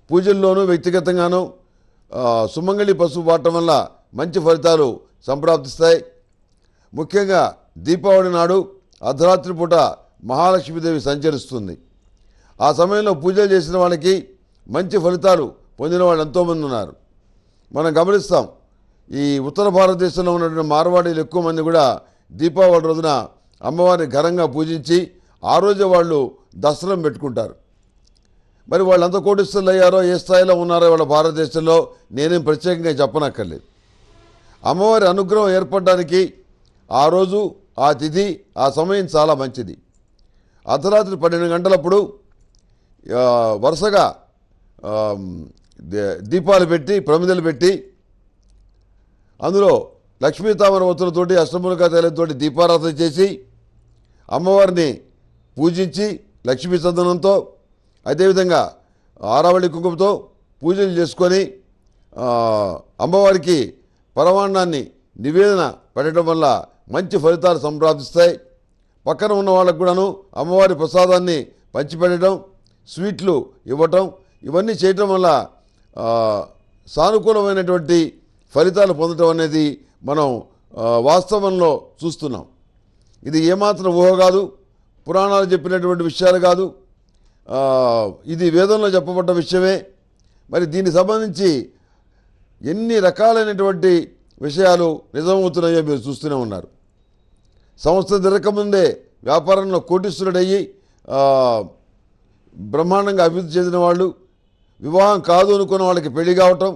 పూజల్లోనూ వ్యక్తిగతంగానూ సుమంగళి పసుపు వాడటం వల్ల మంచి ఫలితాలు సంప్రాప్తిస్తాయి. ముఖ్యంగా దీపావళి నాడు అర్ధరాత్రి పూట మహాలక్ష్మీదేవి సంచరిస్తుంది. ఆ సమయంలో పూజలు చేసిన వాళ్ళకి మంచి ఫలితాలు పొందిన వాళ్ళు ఎంతోమంది ఉన్నారు. మనం గమనిస్తాం, ఈ ఉత్తర భారతదేశంలో ఉన్నటువంటి మార్వాడీలు ఎక్కువ మంది కూడా దీపావళి రోజున అమ్మవారిని ఘనంగా పూజించి ఆ రోజు వాళ్ళు దసరం పెట్టుకుంటారు. మరి వాళ్ళు ఎంత కోటిస్తులు అయ్యారో, ఏ స్థాయిలో ఉన్నారో వాళ్ళ భారతదేశంలో నేనేం ప్రత్యేకంగా చెప్పనక్కర్లేదు. అమ్మవారి అనుగ్రహం ఏర్పడడానికి ఆ రోజు, ఆ తిథి, ఆ సమయం చాలా మంచిది. అర్ధరాత్రి 12 గంటలప్పుడు వరుసగా దీపాలు పెట్టి, ప్రమిదలు పెట్టి, అందులో లక్ష్మీ తామర ఒత్తులతోటి, అష్టములకా తైలంతోటి దీపారాధన చేసి అమ్మవారిని పూజించి లక్ష్మీ చందనంతో, అదేవిధంగా ఆరావళి కుంకుమతో పూజలు చేసుకొని అమ్మవారికి పరమాన్నాన్ని నివేదన పెట్టడం వల్ల మంచి ఫలితాలు సంప్రాప్తిస్తాయి. పక్కన ఉన్న వాళ్ళకు కూడాను అమ్మవారి ప్రసాదాన్ని పంచిపెట్టడం, స్వీట్లు ఇవ్వటం, ఇవన్నీ చేయటం వల్ల సానుకూలమైనటువంటి ఫలితాలు పొందటం అనేది మనం వాస్తవంలో చూస్తున్నాం. ఇది ఏమాత్రం ఊహ కాదు, పురాణాలు చెప్పినటువంటి విషయాలు కాదు, ఇది వేదంలో చెప్పబడ్డ విషయమే. మరి దీనికి సంబంధించి ఎన్ని రకాలైనటువంటి విషయాలు నిజమవుతున్నాయో మీరు చూస్తూనే ఉన్నారు. సంస్థ తిరగకముందే వ్యాపారంలో కోటీశ్వరుడయ్యి బ్రహ్మాండంగా అభివృద్ధి చెందిన వాళ్ళు, వివాహం కాదు అనుకున్న వాళ్ళకి పెళ్లి కావటం,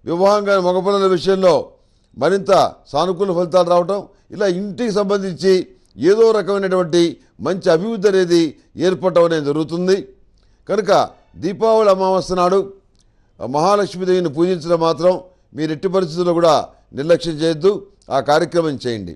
వివాహం కాని మగపిల్లల విషయంలో మరింత సానుకూల ఫలితాలు రావటం, ఇలా ఇంటికి సంబంధించి ఏదో రకమైనటువంటి మంచి అభివృద్ధి అనేది ఏర్పడటం అనేది జరుగుతుంది. కనుక దీపావళి అమావాస్య నాడు మహాలక్ష్మీదేవిని పూజించడం మాత్రం మీరు ఎట్టి పరిస్థితుల్లో కూడా నిర్లక్ష్యం చేయొద్దు. ఆ కార్యక్రమం చేయండి.